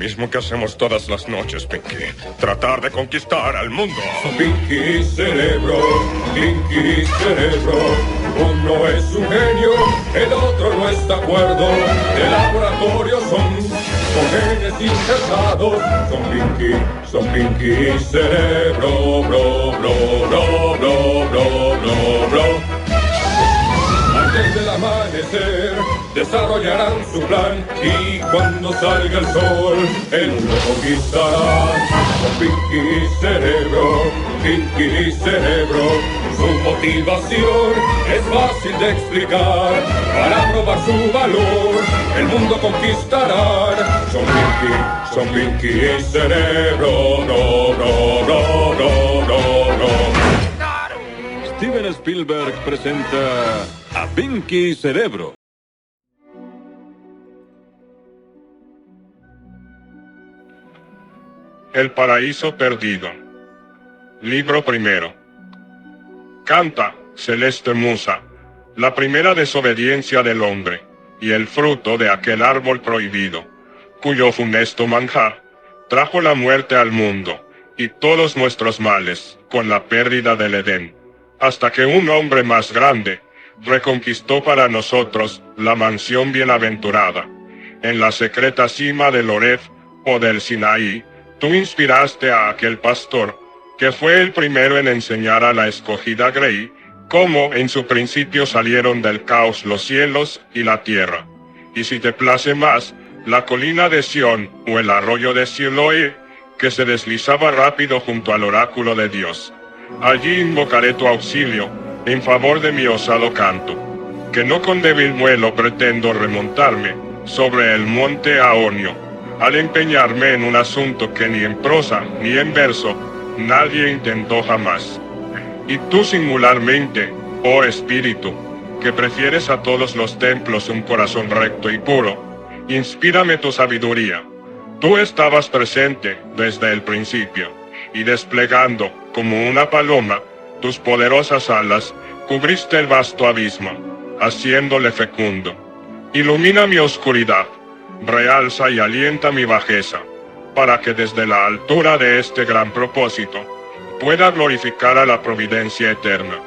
mismo que hacemos todas las noches, Pinky. Tratar de conquistar al mundo. Pinky Cerebro, Pinky Cerebro. Uno es un genio, el otro no está de acuerdo. De laboratorio son genes insertados. Son Pinky Cerebro, bro, bro, bro, bro, bro, bro, bro. Antes del amanecer desarrollarán su plan y cuando salga el sol el mundo conquistarán. Con Pinky Cerebro, Pinky Cerebro, su motivación es fácil de explicar. Para probar su valor el mundo conquistarán. Son Pinky Cerebro, no, no, no, no, no, no. Steven Spielberg presenta a Pinky Cerebro. El paraíso perdido. Libro primero. Canta, celeste musa, la primera desobediencia del hombre, y el fruto de aquel árbol prohibido, cuyo funesto manjar trajo la muerte al mundo, y todos nuestros males, con la pérdida del Edén, hasta que un hombre más grande reconquistó para nosotros la mansión bienaventurada. En la secreta cima del Horeb o del Sinaí, tú inspiraste a aquel pastor, que fue el primero en enseñar a la escogida Grey cómo en su principio salieron del caos los cielos y la tierra. Y si te place más, la colina de Sión o el arroyo de Siloé, que se deslizaba rápido junto al oráculo de Dios. Allí invocaré tu auxilio en favor de mi osado canto, que no con débil vuelo pretendo remontarme sobre el monte Aonio, al empeñarme en un asunto que ni en prosa ni en verso nadie intentó jamás. Y tú singularmente, oh Espíritu, que prefieres a todos los templos un corazón recto y puro, inspírame tu sabiduría. Tú estabas presente desde el principio, y desplegando como una paloma tus poderosas alas, cubriste el vasto abismo, haciéndole fecundo. Ilumina mi oscuridad, realza y alienta mi bajeza, para que desde la altura de este gran propósito pueda glorificar a la providencia eterna,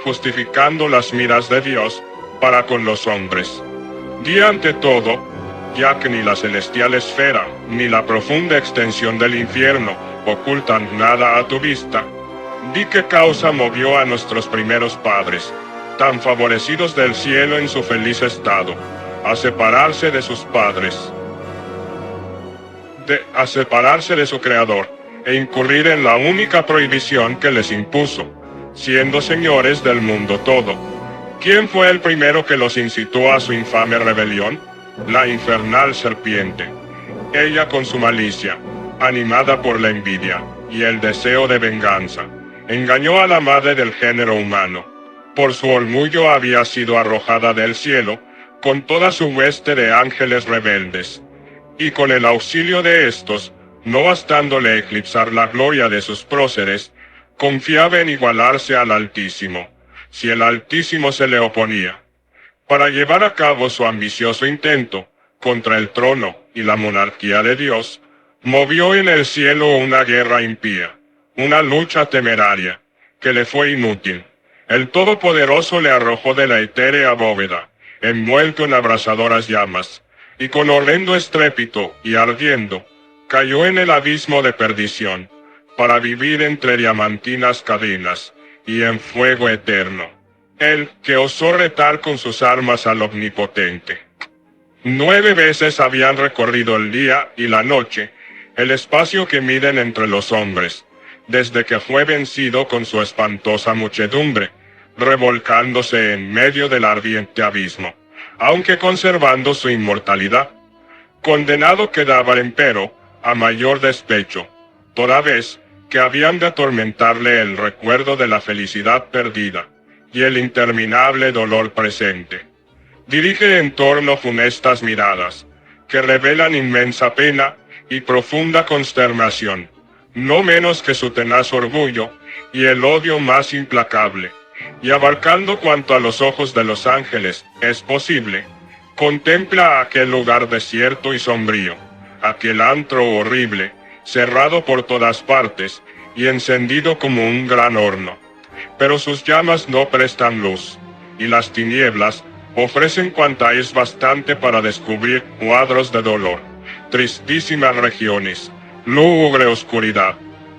justificando las miras de Dios para con los hombres. Di ante todo, ya que ni la celestial esfera ni la profunda extensión del infierno ocultan nada a tu vista, di qué causa movió a nuestros primeros padres, tan favorecidos del cielo en su feliz estado, a separarse de sus padres, a separarse de su Creador, e incurrir en la única prohibición que les impuso, siendo señores del mundo todo. ¿Quién fue el primero que los incitó a su infame rebelión? La infernal serpiente. Ella con su malicia, animada por la envidia y el deseo de venganza, engañó a la madre del género humano. Por su orgullo había sido arrojada del cielo con toda su hueste de ángeles rebeldes, y con el auxilio de estos, no bastándole eclipsar la gloria de sus próceres, confiaba en igualarse al Altísimo, si el Altísimo se le oponía. Para llevar a cabo su ambicioso intento contra el trono y la monarquía de Dios, movió en el cielo una guerra impía, una lucha temeraria, que le fue inútil. El Todopoderoso le arrojó de la etérea bóveda, envuelto en abrasadoras llamas, y con horrendo estrépito y ardiendo, cayó en el abismo de perdición, para vivir entre diamantinas cadenas y en fuego eterno. Él que osó retar con sus armas al Omnipotente. 9 veces habían recorrido el día y la noche, el espacio que miden entre los hombres, desde que fue vencido con su espantosa muchedumbre, revolcándose en medio del ardiente abismo, aunque conservando su inmortalidad. Condenado quedaba empero a mayor despecho, toda vez que habían de atormentarle el recuerdo de la felicidad perdida y el interminable dolor presente. Dirige en torno funestas miradas, que revelan inmensa pena y profunda consternación, no menos que su tenaz orgullo y el odio más implacable, y abarcando cuanto a los ojos de los ángeles es posible, contempla aquel lugar desierto y sombrío, aquel antro horrible, cerrado por todas partes y encendido como un gran horno. Pero sus llamas no prestan luz, y las tinieblas ofrecen cuanta es bastante para descubrir cuadros de dolor, tristísimas regiones, lúgubre oscuridad,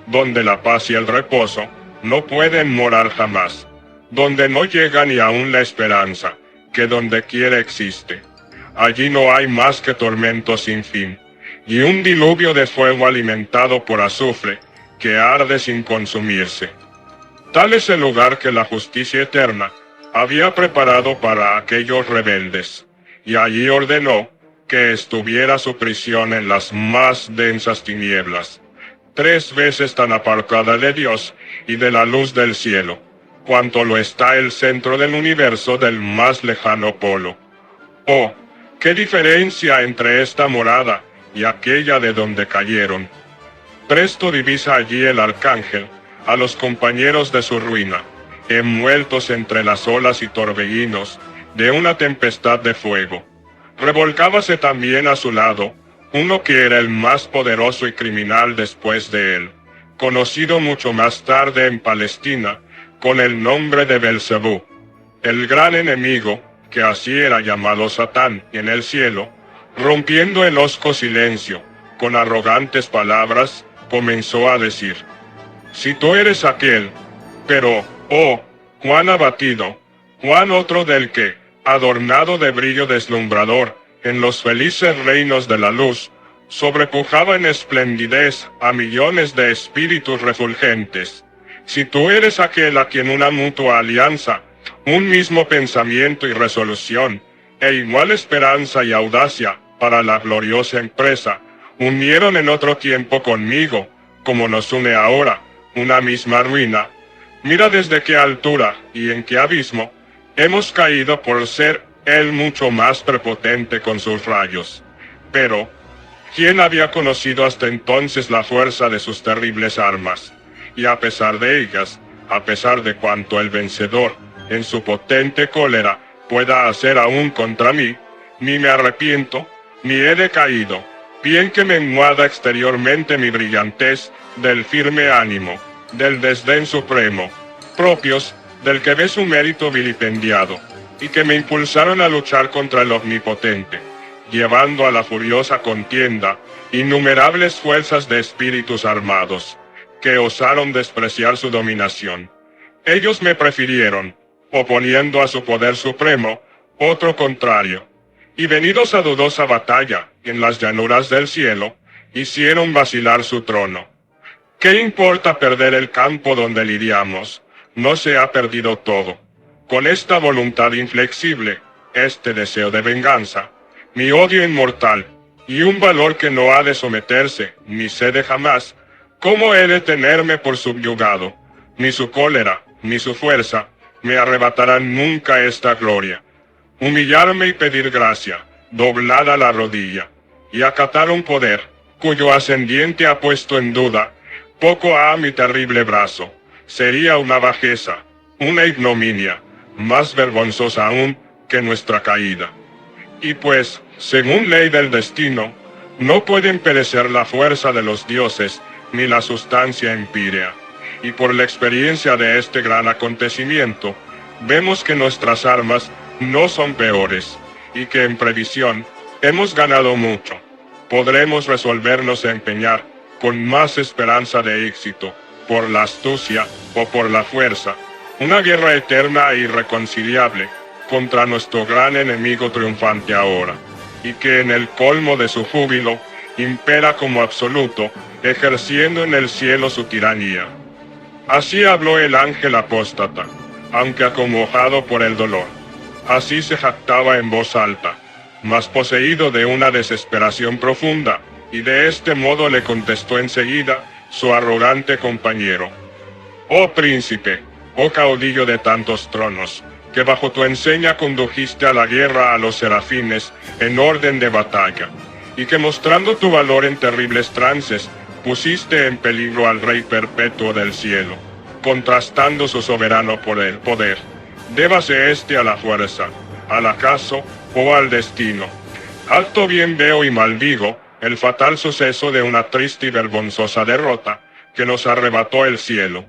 donde la paz y el reposo no pueden morar jamás, donde no llega ni aún la esperanza, que donde quiera existe. Allí no hay más que tormento sin fin, y un diluvio de fuego alimentado por azufre, que arde sin consumirse. Tal es el lugar que la justicia eterna había preparado para aquellos rebeldes, y allí ordenó que estuviera su prisión en las más densas tinieblas, 3 veces tan apartada de Dios y de la luz del cielo, cuanto lo está el centro del universo del más lejano polo. Oh, qué diferencia entre esta morada y aquella de donde cayeron. Presto divisa allí el arcángel a los compañeros de su ruina, envueltos entre las olas y torbellinos de una tempestad de fuego. Revolcábase también a su lado uno que era el más poderoso y criminal después de él, conocido mucho más tarde en Palestina con el nombre de Belcebú, el gran enemigo, que así era llamado Satán en el cielo. Rompiendo el hosco silencio, con arrogantes palabras, comenzó a decir: si tú eres aquel, pero, oh, cuán abatido, cuán otro del que, adornado de brillo deslumbrador, en los felices reinos de la luz, sobrepujaba en esplendidez a millones de espíritus refulgentes. Si tú eres aquel a quien una mutua alianza, un mismo pensamiento y resolución, e igual esperanza y audacia para la gloriosa empresa, unieron en otro tiempo conmigo, como nos une ahora, una misma ruina, mira desde qué altura y en qué abismo hemos caído por ser él mucho más prepotente con sus rayos. Pero, ¿quién había conocido hasta entonces la fuerza de sus terribles armas? Y a pesar de ellas, a pesar de cuanto el vencedor, en su potente cólera, pueda hacer aún contra mí, ni me arrepiento, ni he decaído, bien que menguada exteriormente mi brillantez del firme ánimo, del desdén supremo, propios del que ve su mérito vilipendiado, y que me impulsaron a luchar contra el omnipotente, llevando a la furiosa contienda innumerables fuerzas de espíritus armados, que osaron despreciar su dominación. Ellos me prefirieron, oponiendo a su poder supremo otro contrario, y venidos a dudosa batalla en las llanuras del cielo, hicieron vacilar su trono. ¿Qué importa perder el campo donde lidiamos? No se ha perdido todo. Con esta voluntad inflexible, este deseo de venganza, mi odio inmortal, y un valor que no ha de someterse, ni cede jamás, ¿cómo he de tenerme por subyugado? Ni su cólera, ni su fuerza, me arrebatarán nunca esta gloria. Humillarme y pedir gracia, doblada la rodilla, y acatar un poder, cuyo ascendiente ha puesto en duda, poco ha mi terrible brazo, sería una bajeza, una ignominia, más vergonzosa aún que nuestra caída. Y pues, según ley del destino, no pueden perecer la fuerza de los dioses, ni la sustancia empírea. Y por la experiencia de este gran acontecimiento, vemos que nuestras armas no son peores, y que en previsión hemos ganado mucho. Podremos resolvernos a empeñar con más esperanza de éxito, por la astucia o por la fuerza, una guerra eterna e irreconciliable contra nuestro gran enemigo triunfante ahora, y que en el colmo de su júbilo impera como absoluto, ejerciendo en el cielo su tiranía. Así habló el ángel apóstata, aunque acongojado por el dolor. Así se jactaba en voz alta, mas poseído de una desesperación profunda, y de este modo le contestó enseguida su arrogante compañero: oh príncipe, oh caudillo de tantos tronos, que bajo tu enseña condujiste a la guerra a los serafines en orden de batalla, y que mostrando tu valor en terribles trances, pusiste en peligro al Rey perpetuo del cielo, contrastando su soberano poder. Débase este a la fuerza, al acaso o al destino. Alto bien veo y maldigo el fatal suceso de una triste y vergonzosa derrota que nos arrebató el cielo.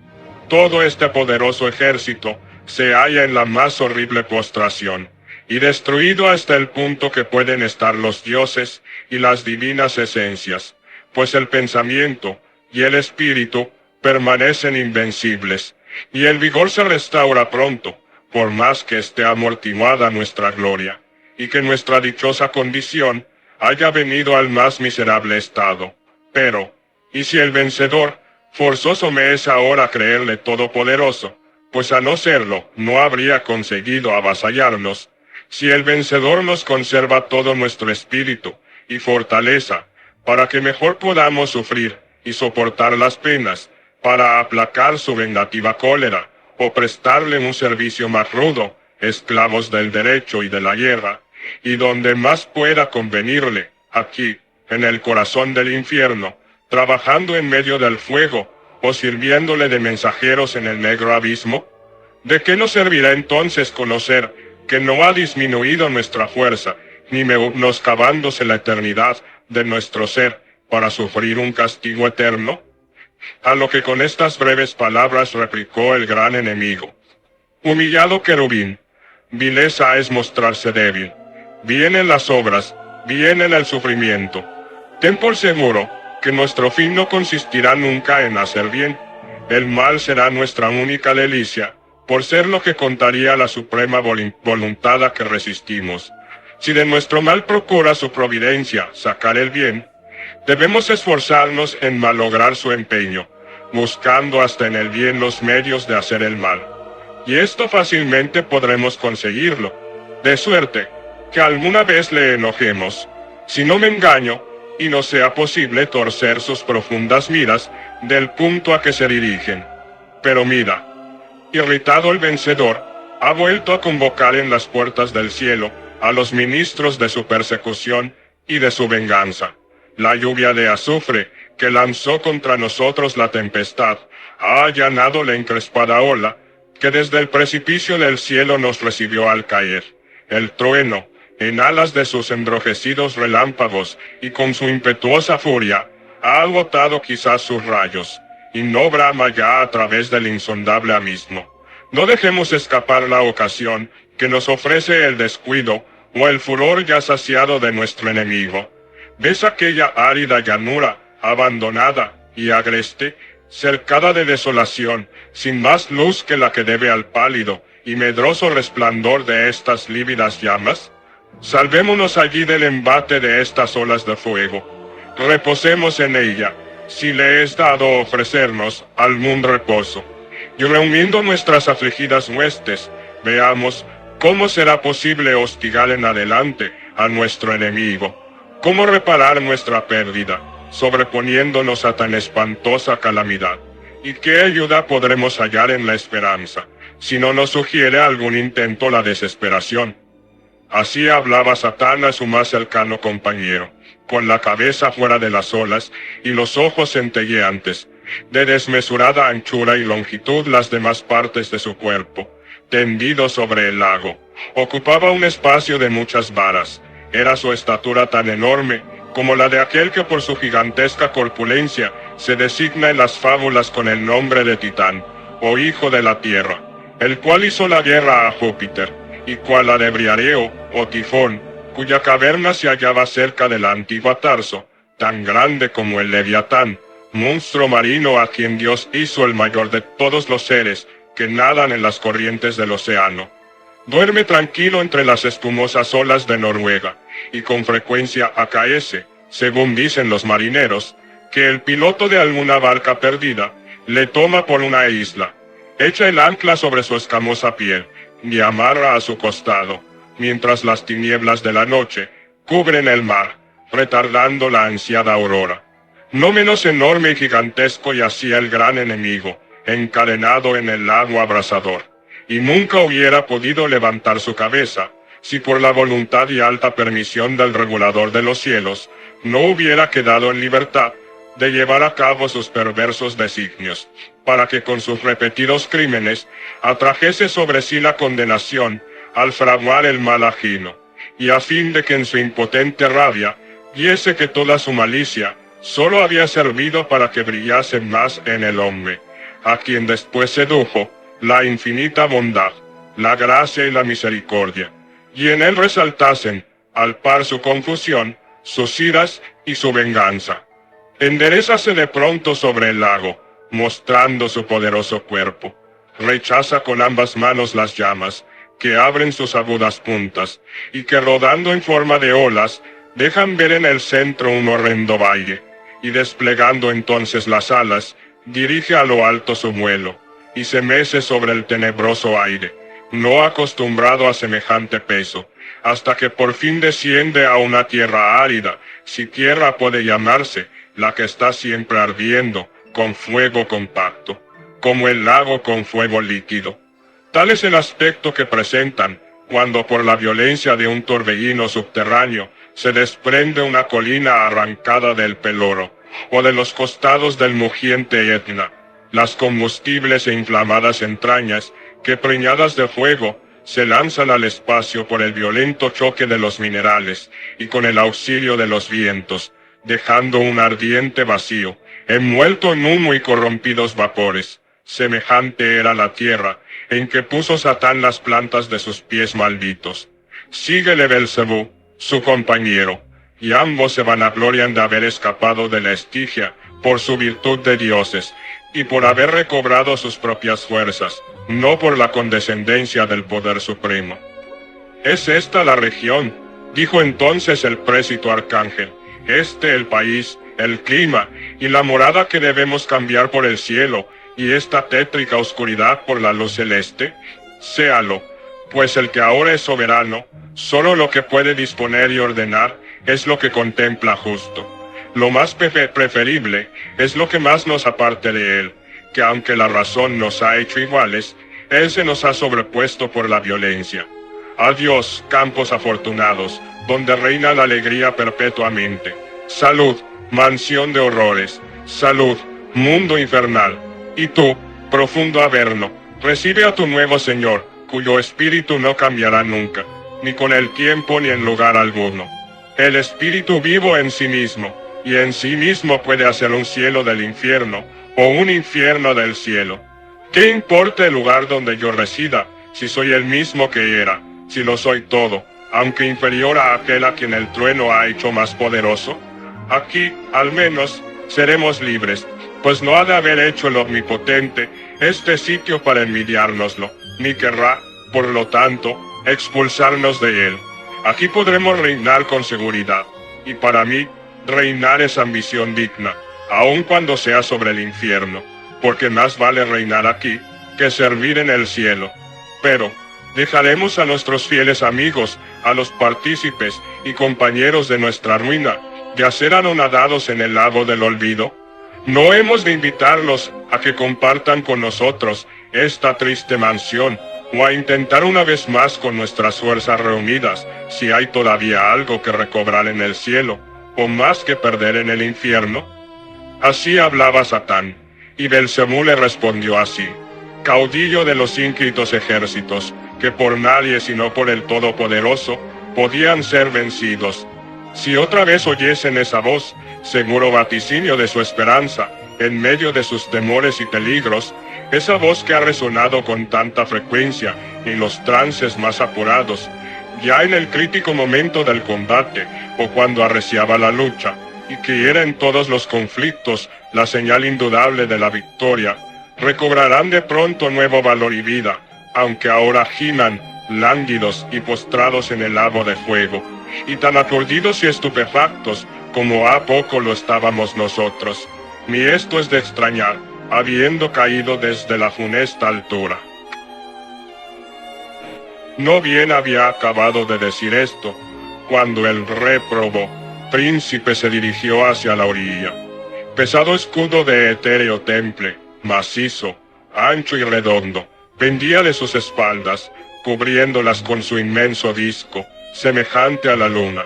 Todo este poderoso ejército se halla en la más horrible postración, y destruido hasta el punto que pueden estar los dioses y las divinas esencias, pues el pensamiento y el espíritu permanecen invencibles, y el vigor se restaura pronto, por más que esté amortiguada nuestra gloria, y que nuestra dichosa condición haya venido al más miserable estado. Pero, ¿y si el vencedor forzoso me es ahora creerle todopoderoso? Pues a no serlo, no habría conseguido avasallarnos. Si el vencedor nos conserva todo nuestro espíritu y fortaleza, para que mejor podamos sufrir y soportar las penas, para aplacar su vengativa cólera, o prestarle un servicio más rudo, esclavos del derecho y de la guerra, y donde más pueda convenirle, aquí, en el corazón del infierno, trabajando en medio del fuego, o sirviéndole de mensajeros en el negro abismo? ¿De qué nos servirá entonces conocer que no ha disminuido nuestra fuerza, ni menoscabándose la eternidad de nuestro ser, para sufrir un castigo eterno? A lo que con estas breves palabras replicó el gran enemigo: humillado querubín, vileza es mostrarse débil. Vienen las obras, viene el sufrimiento. Ten por seguro que nuestro fin no consistirá nunca en hacer bien. El mal será nuestra única delicia, por ser lo que contaría la suprema voluntad a que resistimos. Si de nuestro mal procura su providencia sacar el bien, debemos esforzarnos en malograr su empeño, buscando hasta en el bien los medios de hacer el mal. Y esto fácilmente podremos conseguirlo, de suerte que alguna vez le enojemos, si no me engaño, y no sea posible torcer sus profundas miras del punto a que se dirigen. Pero mira, irritado el vencedor, ha vuelto a convocar en las puertas del cielo a los ministros de su persecución y de su venganza. La lluvia de azufre que lanzó contra nosotros la tempestad ha allanado la encrespada ola que desde el precipicio del cielo nos recibió al caer. El trueno, en alas de sus enrojecidos relámpagos y con su impetuosa furia, ha agotado quizás sus rayos, y no brama ya a través del insondable abismo. No dejemos escapar la ocasión que nos ofrece el descuido o el furor ya saciado de nuestro enemigo. ¿Ves aquella árida llanura, abandonada y agreste, cercada de desolación, sin más luz que la que debe al pálido y medroso resplandor de estas lívidas llamas? Salvémonos allí del embate de estas olas de fuego. Reposemos en ella, si le es dado ofrecernos algún reposo. Y reuniendo nuestras afligidas huestes, veamos cómo será posible hostigar en adelante a nuestro enemigo. Cómo reparar nuestra pérdida, sobreponiéndonos a tan espantosa calamidad. Y qué ayuda podremos hallar en la esperanza, si no nos sugiere algún intento la desesperación. Así hablaba Satán a su más cercano compañero, con la cabeza fuera de las olas y los ojos centelleantes, de desmesurada anchura y longitud las demás partes de su cuerpo, tendido sobre el lago. Ocupaba un espacio de muchas varas. Era su estatura tan enorme como la de aquel que por su gigantesca corpulencia se designa en las fábulas con el nombre de Titán, o hijo de la tierra, el cual hizo la guerra a Júpiter, y cual la de Briareo, o Tifón, cuya caverna se hallaba cerca de la antigua Tarso, tan grande como el Leviatán, monstruo marino a quien Dios hizo el mayor de todos los seres que nadan en las corrientes del océano. Duerme tranquilo entre las espumosas olas de Noruega, y con frecuencia acaece, según dicen los marineros, que el piloto de alguna barca perdida le toma por una isla, echa el ancla sobre su escamosa piel, y amarra a su costado, mientras las tinieblas de la noche cubren el mar, retardando la ansiada aurora. No menos enorme y gigantesco yacía el gran enemigo, encadenado en el lago abrasador, y nunca hubiera podido levantar su cabeza, si por la voluntad y alta permisión del regulador de los cielos, no hubiera quedado en libertad de llevar a cabo sus perversos designios, para que con sus repetidos crímenes atrajese sobre sí la condenación al fraguar el mal ajeno, y a fin de que en su impotente rabia viese que toda su malicia solo había servido para que brillase más en el hombre, a quien después sedujo la infinita bondad, la gracia y la misericordia, y en él resaltasen, al par su confusión, sus iras y su venganza. Enderézase de pronto sobre el lago, mostrando su poderoso cuerpo. Rechaza con ambas manos las llamas, que abren sus agudas puntas, y que rodando en forma de olas, dejan ver en el centro un horrendo valle, y desplegando entonces las alas, dirige a lo alto su vuelo, y se mece sobre el tenebroso aire, no acostumbrado a semejante peso, hasta que por fin desciende a una tierra árida, si tierra puede llamarse, la que está siempre ardiendo, con fuego compacto, como el lago con fuego líquido. Tal es el aspecto que presentan, cuando por la violencia de un torbellino subterráneo, se desprende una colina arrancada del Peloro, o de los costados del mugiente Etna, las combustibles e inflamadas entrañas, que preñadas de fuego, se lanzan al espacio por el violento choque de los minerales, y con el auxilio de los vientos, dejando un ardiente vacío, envuelto en humo y corrompidos vapores. Semejante era la tierra, en que puso Satán las plantas de sus pies malditos. Síguele Belcebú, su compañero, y ambos se vanaglorian de haber escapado de la Estigia por su virtud de dioses, y por haber recobrado sus propias fuerzas, no por la condescendencia del poder supremo. «Es esta la región», dijo entonces el précito arcángel, «este el país, el clima, y la morada que debemos cambiar por el cielo, y esta tétrica oscuridad por la luz celeste. Séalo, pues el que ahora es soberano, solo lo que puede disponer y ordenar es lo que contempla justo. Lo más preferible es lo que más nos aparte de él, que aunque la razón nos ha hecho iguales, él se nos ha sobrepuesto por la violencia. Adiós, campos afortunados, donde reina la alegría perpetuamente. Salud, mansión de horrores. Salud, mundo infernal. Y tú, profundo Averno, recibe a tu nuevo señor, cuyo espíritu no cambiará nunca, ni con el tiempo ni en lugar alguno. El espíritu vivo en sí mismo, y en sí mismo puede hacer un cielo del infierno, o un infierno del cielo. ¿Qué importa el lugar donde yo resida, si soy el mismo que era, si lo soy todo, aunque inferior a aquel a quien el trueno ha hecho más poderoso? Aquí, al menos, seremos libres, pues no ha de haber hecho el Omnipotente este sitio para envidiárnoslo, ni querrá, por lo tanto, expulsarnos de él. Aquí podremos reinar con seguridad, y para mí, reinar es ambición digna, aun cuando sea sobre el infierno, porque más vale reinar aquí que servir en el cielo. Pero, ¿dejaremos a nuestros fieles amigos, a los partícipes y compañeros de nuestra ruina, yacer anonadados en el lago del olvido? No hemos de invitarlos a que compartan con nosotros esta triste mansión, o a intentar una vez más con nuestras fuerzas reunidas, si hay todavía algo que recobrar en el cielo, o más que perder en el infierno. Así hablaba Satán, y Belcebú le respondió así: caudillo de los ínclitos ejércitos, que por nadie sino por el Todopoderoso podían ser vencidos. Si otra vez oyesen esa voz, seguro vaticinio de su esperanza, en medio de sus temores y peligros, esa voz que ha resonado con tanta frecuencia en los trances más apurados, ya en el crítico momento del combate, o cuando arreciaba la lucha, y que era en todos los conflictos la señal indudable de la victoria, recobrarán de pronto nuevo valor y vida, aunque ahora giman, lánguidos y postrados en el lago de fuego, y tan aturdidos y estupefactos como ha poco lo estábamos nosotros. Ni esto es de extrañar, habiendo caído desde la funesta altura. No bien había acabado de decir esto, cuando el réprobo príncipe se dirigió hacia la orilla. Pesado escudo de etéreo temple, macizo, ancho y redondo, pendía de sus espaldas, cubriéndolas con su inmenso disco, semejante a la luna,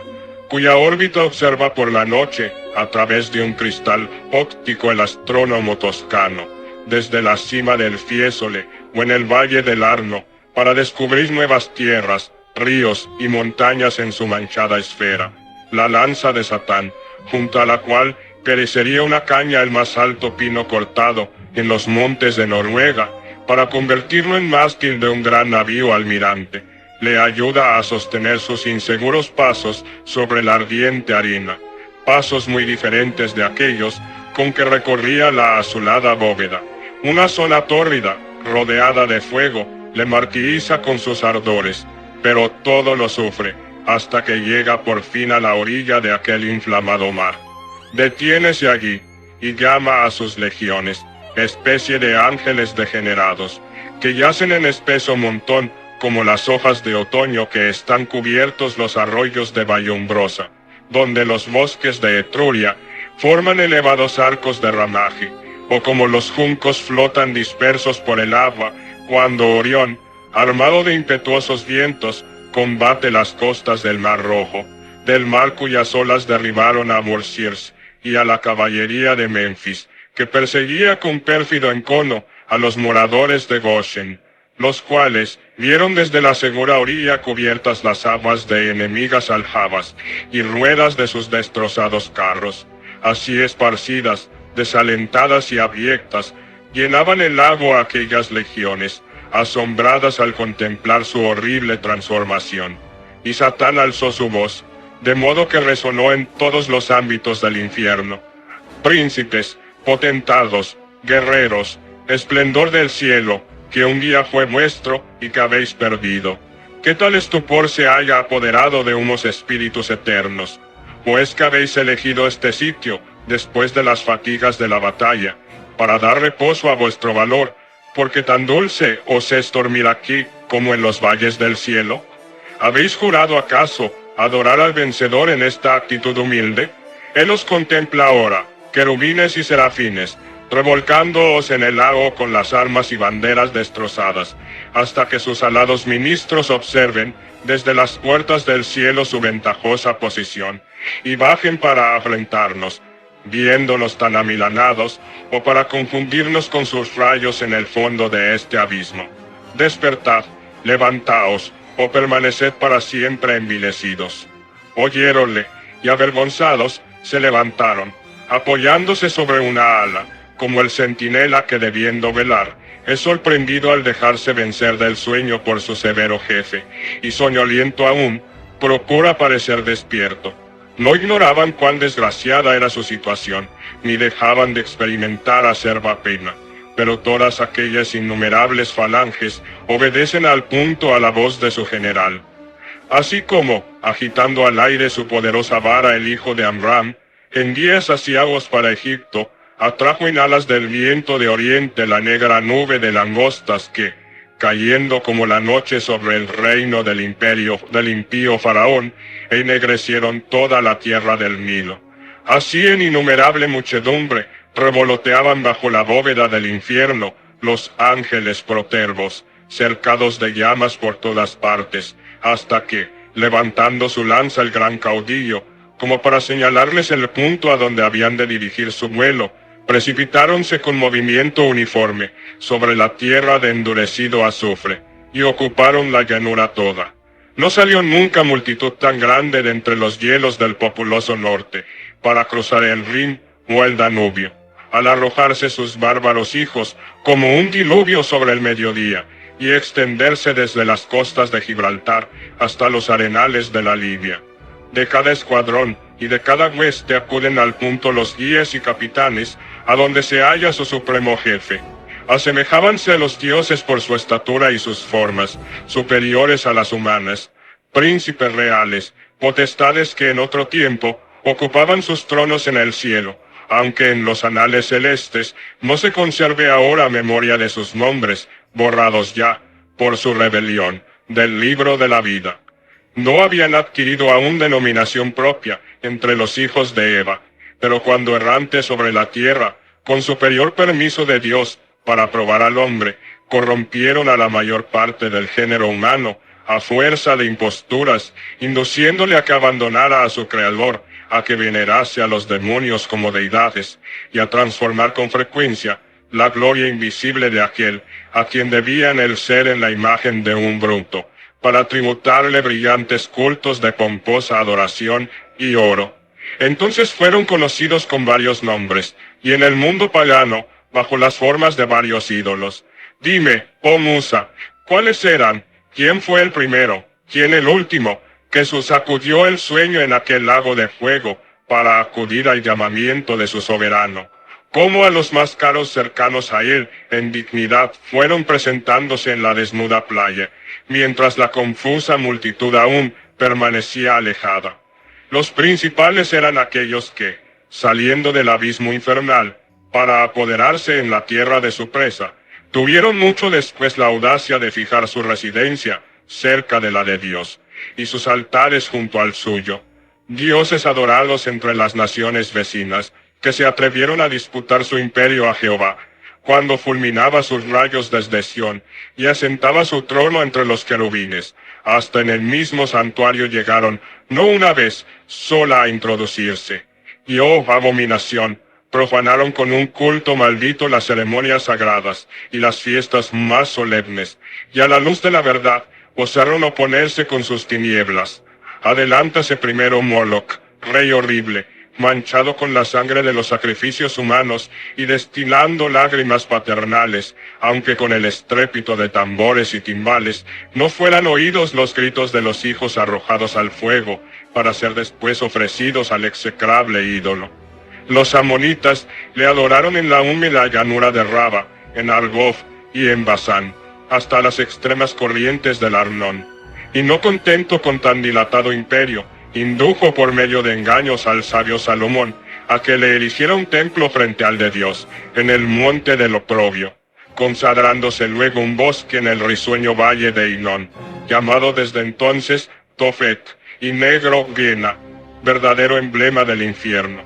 cuya órbita observa por la noche, a través de un cristal óptico, el astrónomo toscano, desde la cima del Fiesole o en el valle del Arno, para descubrir nuevas tierras, ríos y montañas en su manchada esfera. la lanza de Satán, junto a la cual perecería una caña el más alto pino cortado en los montes de Noruega, para convertirlo en mástil de un gran navío almirante. Le ayuda a sostener sus inseguros pasos sobre la ardiente harina, pasos muy diferentes de aquellos con que recorría la azulada bóveda. Una zona tórrida, rodeada de fuego, le martiriza con sus ardores, pero todo lo sufre, hasta que llega por fin a la orilla de aquel inflamado mar. Detiénese allí, y llama a sus legiones, especie de ángeles degenerados, que yacen en espeso montón como las hojas de otoño que están cubiertos los arroyos de Vallumbrosa, donde los bosques de Etruria forman elevados arcos de ramaje, o como los juncos flotan dispersos por el agua, cuando Orión, armado de impetuosos vientos, combate las costas del Mar Rojo, del mar cuyas olas derribaron a Morsirs y a la caballería de Menfis, que perseguía con pérfido encono a los moradores de Goshen, los cuales vieron desde la segura orilla cubiertas las aguas de enemigas aljabas y ruedas de sus destrozados carros. Así esparcidas, desalentadas y abyectas, llenaban el lago aquellas legiones, asombradas al contemplar su horrible transformación. Y Satán alzó su voz, de modo que resonó en todos los ámbitos del infierno. Príncipes, potentados, guerreros, esplendor del cielo, que un día fue vuestro y que habéis perdido. ¿Qué tal estupor se haya apoderado de unos espíritus eternos? ¿O es que habéis elegido este sitio, después de las fatigas de la batalla, para dar reposo a vuestro valor, porque tan dulce os es dormir aquí como en los valles del cielo? ¿Habéis jurado acaso adorar al vencedor en esta actitud humilde? Él os contempla ahora, querubines y serafines, revolcándoos en el lago con las armas y banderas destrozadas, hasta que sus alados ministros observen desde las puertas del cielo su ventajosa posición, y bajen para afrentarnos, viéndonos tan amilanados, o para confundirnos con sus rayos en el fondo de este abismo. Despertad, levantaos, o permaneced para siempre envilecidos. Oyéronle, y avergonzados, se levantaron, apoyándose sobre una ala, como el centinela que, debiendo velar, es sorprendido al dejarse vencer del sueño por su severo jefe, y soñoliento aún, procura parecer despierto. No ignoraban cuán desgraciada era su situación, ni dejaban de experimentar acerba pena, pero todas aquellas innumerables falanges obedecen al punto a la voz de su general. Así como, agitando al aire su poderosa vara el hijo de Amram, en días aciagos para Egipto, atrajo en alas del viento de oriente la negra nube de langostas que, cayendo como la noche sobre el reino del impío faraón, ennegrecieron toda la tierra del Nilo. Así en innumerable muchedumbre revoloteaban bajo la bóveda del infierno los ángeles protervos, cercados de llamas por todas partes, hasta que, levantando su lanza el gran caudillo, como para señalarles el punto a donde habían de dirigir su vuelo, precipitáronse con movimiento uniforme sobre la tierra de endurecido azufre, y ocuparon la llanura toda. No salió nunca multitud tan grande de entre los hielos del populoso norte, para cruzar el Rin o el Danubio, al arrojarse sus bárbaros hijos como un diluvio sobre el mediodía, y extenderse desde las costas de Gibraltar hasta los arenales de la Libia. De cada escuadrón y de cada hueste acuden al punto los guías y capitanes, a donde se halla su supremo jefe. Asemejábanse a los dioses por su estatura y sus formas, superiores a las humanas, príncipes reales, potestades que en otro tiempo ocupaban sus tronos en el cielo, aunque en los anales celestes no se conserve ahora memoria de sus nombres, borrados ya, por su rebelión, del libro de la vida. No habían adquirido aún denominación propia entre los hijos de Eva, pero cuando errantes sobre la tierra, con superior permiso de Dios, para probar al hombre, corrompieron a la mayor parte del género humano, a fuerza de imposturas, induciéndole a que abandonara a su Creador, a que venerase a los demonios como deidades, y a transformar con frecuencia la gloria invisible de aquel, a quien debían el ser en la imagen de un bruto, para tributarle brillantes cultos de pomposa adoración y oro. Entonces fueron conocidos con varios nombres, y en el mundo pagano, bajo las formas de varios ídolos. Dime, oh Musa, ¿cuáles eran? ¿Quién fue el primero? ¿Quién el último? Que sacudió el sueño en aquel lago de fuego, para acudir al llamamiento de su soberano. Cómo a los más caros cercanos a él, en dignidad, fueron presentándose en la desnuda playa, mientras la confusa multitud aún permanecía alejada. Los principales eran aquellos que, saliendo del abismo infernal, para apoderarse en la tierra de su presa, tuvieron mucho después la audacia de fijar su residencia cerca de la de Dios, y sus altares junto al suyo. Dioses adorados entre las naciones vecinas, que se atrevieron a disputar su imperio a Jehová, cuando fulminaba sus rayos desde Sión, y asentaba su trono entre los querubines. Hasta en el mismo santuario llegaron, no una vez, sola a introducirse. Y oh abominación, profanaron con un culto maldito las ceremonias sagradas, y las fiestas más solemnes, y a la luz de la verdad, osaron oponerse con sus tinieblas. Adelántase primero Moloch, rey horrible, manchado con la sangre de los sacrificios humanos y destilando lágrimas paternales, aunque con el estrépito de tambores y timbales no fueran oídos los gritos de los hijos arrojados al fuego, para ser después ofrecidos al execrable ídolo. Los amonitas le adoraron en la húmeda llanura de Raba, en Argob y en Basán, hasta las extremas corrientes del Arnón. Y no contento con tan dilatado imperio, indujo por medio de engaños al sabio Salomón a que le erigiera un templo frente al de Dios, en el monte del oprobio, consagrándose luego un bosque en el risueño valle de Hinón, llamado desde entonces Tofet, y negro Gena, verdadero emblema del infierno.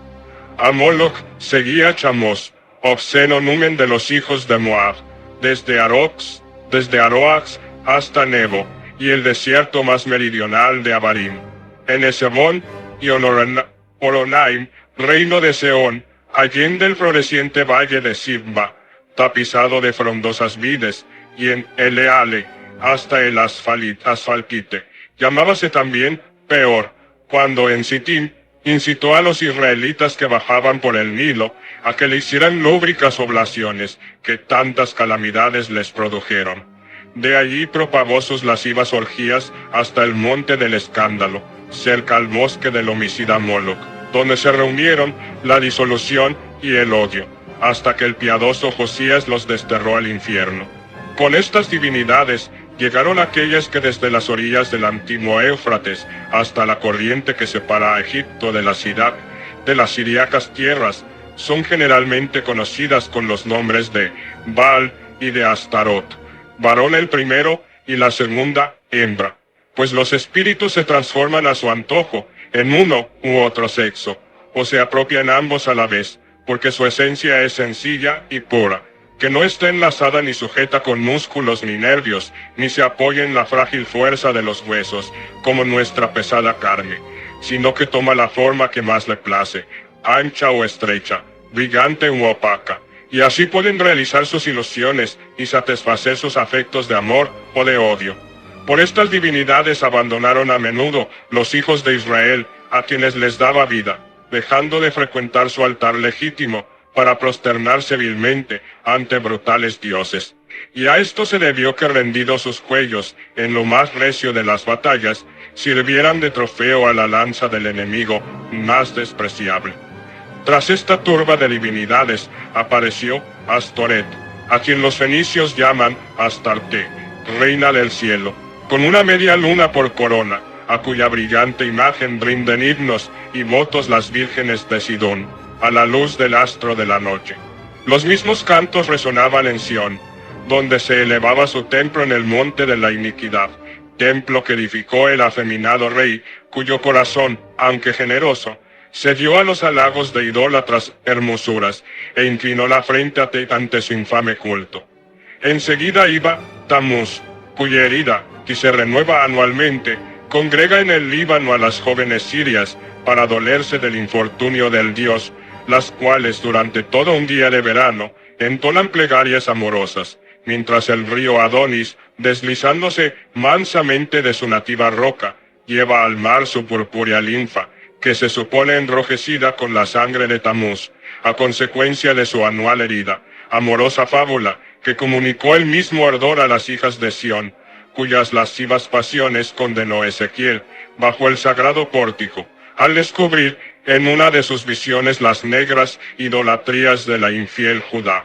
A Moloch seguía Chamos, obsceno numen de los hijos de Moab, desde Aroax hasta Nebo, y el desierto más meridional de Abarim. En Esebón y Horonaim, reino de Seón, allende el floreciente valle de Sibma, tapizado de frondosas vides, y en Eleale, hasta el Asfaltite. Llamábase también Peor, cuando en Sittim incitó a los israelitas que bajaban por el Nilo a que le hicieran lúbricas oblaciones, que tantas calamidades les produjeron. De allí propagó sus lascivas orgías hasta el monte del escándalo, cerca al bosque del homicida Moloch, donde se reunieron la disolución y el odio, hasta que el piadoso Josías los desterró al infierno. Con estas divinidades llegaron aquellas que desde las orillas del antiguo Éufrates hasta la corriente que separa a Egipto de las siriacas tierras, son generalmente conocidas con los nombres de Baal y de Astarot, varón el primero y la segunda hembra, pues los espíritus se transforman a su antojo en uno u otro sexo, o se apropian ambos a la vez, porque su esencia es sencilla y pura, que no está enlazada ni sujeta con músculos ni nervios, ni se apoya en la frágil fuerza de los huesos, como nuestra pesada carne, sino que toma la forma que más le place, ancha o estrecha, brillante u opaca, y así pueden realizar sus ilusiones y satisfacer sus afectos de amor o de odio. Por estas divinidades abandonaron a menudo los hijos de Israel a quienes les daba vida, dejando de frecuentar su altar legítimo para prosternarse vilmente ante brutales dioses. Y a esto se debió que rendidos sus cuellos en lo más recio de las batallas, sirvieran de trofeo a la lanza del enemigo más despreciable. Tras esta turba de divinidades apareció Astoret, a quien los fenicios llaman Astarte, reina del cielo, con una media luna por corona, a cuya brillante imagen rinden himnos y votos las vírgenes de Sidón, a la luz del astro de la noche. Los mismos cantos resonaban en Sión, donde se elevaba su templo en el monte de la iniquidad, templo que edificó el afeminado rey, cuyo corazón, aunque generoso, se dio a los halagos de idólatras hermosuras, e inclinó la frente ante su infame culto. Enseguida iba Tammuz, cuya herida, que se renueva anualmente, congrega en el Líbano a las jóvenes sirias, para dolerse del infortunio del dios, las cuales durante todo un día de verano, entonan plegarias amorosas, mientras el río Adonis, deslizándose mansamente de su nativa roca, lleva al mar su purpúrea linfa, que se supone enrojecida con la sangre de Tamuz, a consecuencia de su anual herida, amorosa fábula, que comunicó el mismo ardor a las hijas de Sión, cuyas lascivas pasiones condenó Ezequiel, bajo el sagrado pórtico, al descubrir en una de sus visiones las negras idolatrías de la infiel Judá.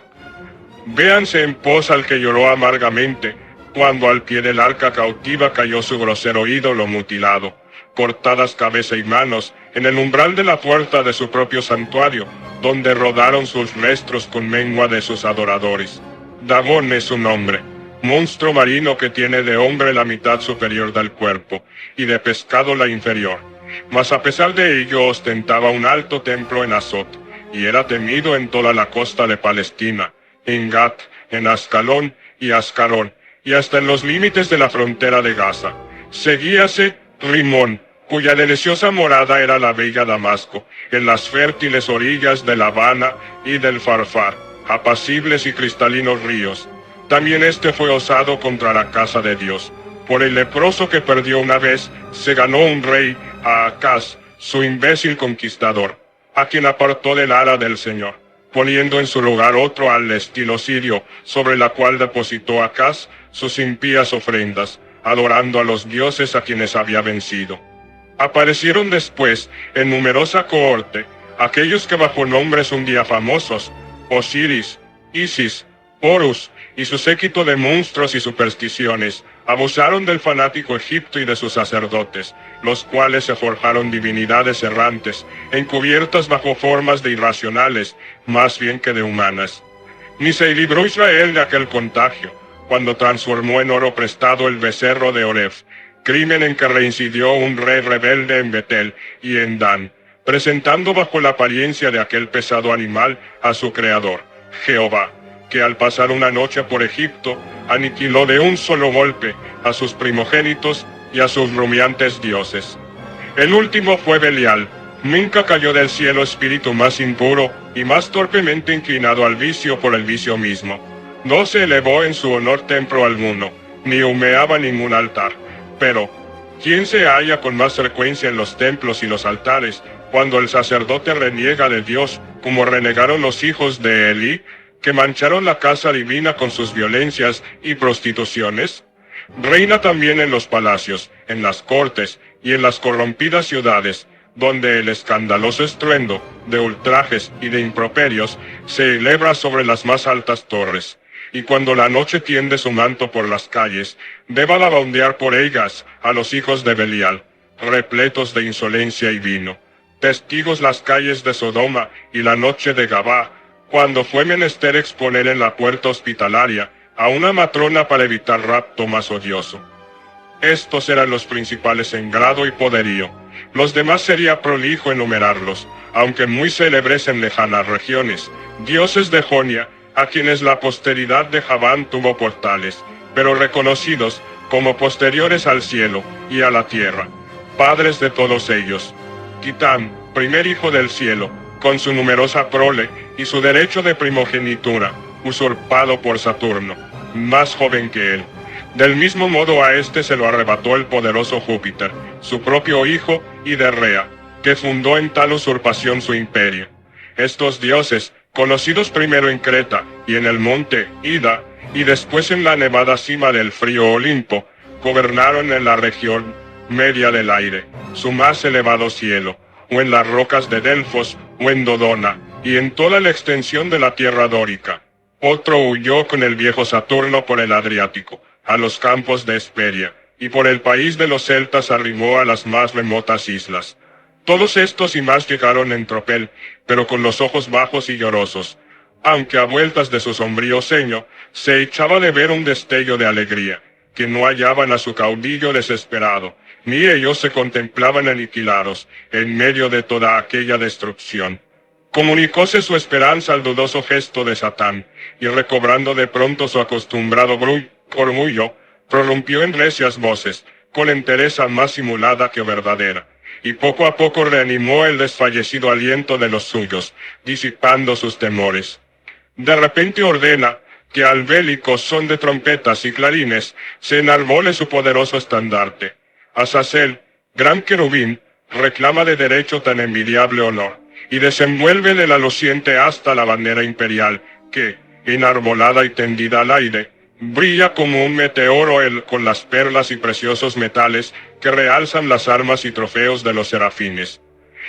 Véanse en pos al que lloró amargamente, cuando al pie del arca cautiva cayó su grosero ídolo mutilado, cortadas cabeza y manos, en el umbral de la puerta de su propio santuario, donde rodaron sus restos con mengua de sus adoradores. Dagón es su nombre, monstruo marino que tiene de hombre la mitad superior del cuerpo, y de pescado la inferior. Mas a pesar de ello ostentaba un alto templo en Azot, y era temido en toda la costa de Palestina, en Gat, en Ascalón y Ascarón, y hasta en los límites de la frontera de Gaza. Seguíase Rimón, cuya deliciosa morada era la bella Damasco, en las fértiles orillas de la Habana y del Farfar, apacibles y cristalinos ríos. También este fue osado contra la casa de Dios. Por el leproso que perdió una vez, se ganó un rey, a Acaz, su imbécil conquistador, a quien apartó del ara del Señor, poniendo en su lugar otro al estilo sirio, sobre la cual depositó Acaz sus impías ofrendas, adorando a los dioses a quienes había vencido. Aparecieron después, en numerosa cohorte, aquellos que bajo nombres un día famosos, Osiris, Isis, Horus y su séquito de monstruos y supersticiones, abusaron del fanático Egipto y de sus sacerdotes, los cuales se forjaron divinidades errantes, encubiertas bajo formas de irracionales, más bien que de humanas. Ni se libró Israel de aquel contagio, cuando transformó en oro prestado el becerro de Oreb, crimen en que reincidió un rey rebelde en Betel y en Dan, presentando bajo la apariencia de aquel pesado animal a su creador, Jehová, que al pasar una noche por Egipto, aniquiló de un solo golpe a sus primogénitos y a sus rumiantes dioses. El último fue Belial. Nunca cayó del cielo espíritu más impuro y más torpemente inclinado al vicio por el vicio mismo. No se elevó en su honor templo alguno, ni humeaba ningún altar. Pero, ¿quién se halla con más frecuencia en los templos y los altares, cuando el sacerdote reniega de Dios, como renegaron los hijos de Elí, que mancharon la casa divina con sus violencias y prostituciones? Reina también en los palacios, en las cortes y en las corrompidas ciudades, donde el escandaloso estruendo de ultrajes y de improperios se eleva sobre las más altas torres. Y cuando la noche tiende su manto por las calles, deba lavandear por ellas a los hijos de Belial, repletos de insolencia y vino. Testigos las calles de Sodoma y la noche de Gabá, cuando fue menester exponer en la puerta hospitalaria a una matrona para evitar rapto más odioso. Estos eran los principales en grado y poderío. Los demás sería prolijo enumerarlos, aunque muy célebres en lejanas regiones, dioses de Jonia, a quienes la posteridad de Javán tuvo portales, pero reconocidos como posteriores al cielo y a la tierra, padres de todos ellos. Titán, primer hijo del cielo, con su numerosa prole y su derecho de primogenitura, usurpado por Saturno, más joven que él. Del mismo modo a este se lo arrebató el poderoso Júpiter, su propio hijo, y de Rea, que fundó en tal usurpación su imperio. Estos dioses, conocidos primero en Creta y en el monte Ida, y después en la nevada cima del frío Olimpo, gobernaron en la región media del aire, su más elevado cielo, o en las rocas de Delfos, o en Dodona, y en toda la extensión de la tierra dórica. Otro huyó con el viejo Saturno por el Adriático, a los campos de Hesperia, y por el país de los celtas arrimó a las más remotas islas. Todos estos y más llegaron en tropel, pero con los ojos bajos y llorosos, aunque a vueltas de su sombrío ceño se echaba de ver un destello de alegría, que no hallaban a su caudillo desesperado, ni ellos se contemplaban aniquilados en medio de toda aquella destrucción. Comunicóse su esperanza al dudoso gesto de Satán, y recobrando de pronto su acostumbrado orgullo, prorrumpió en recias voces, con entereza más simulada que verdadera, y poco a poco reanimó el desfallecido aliento de los suyos, disipando sus temores. De repente ordena que al bélico son de trompetas y clarines se enarbole su poderoso estandarte. Azazel, gran querubín, reclama de derecho tan envidiable honor, y desenvuelve de la luciente asta la bandera imperial, que, enarbolada y tendida al aire, brilla como un meteoro con las perlas y preciosos metales que realzan las armas y trofeos de los serafines.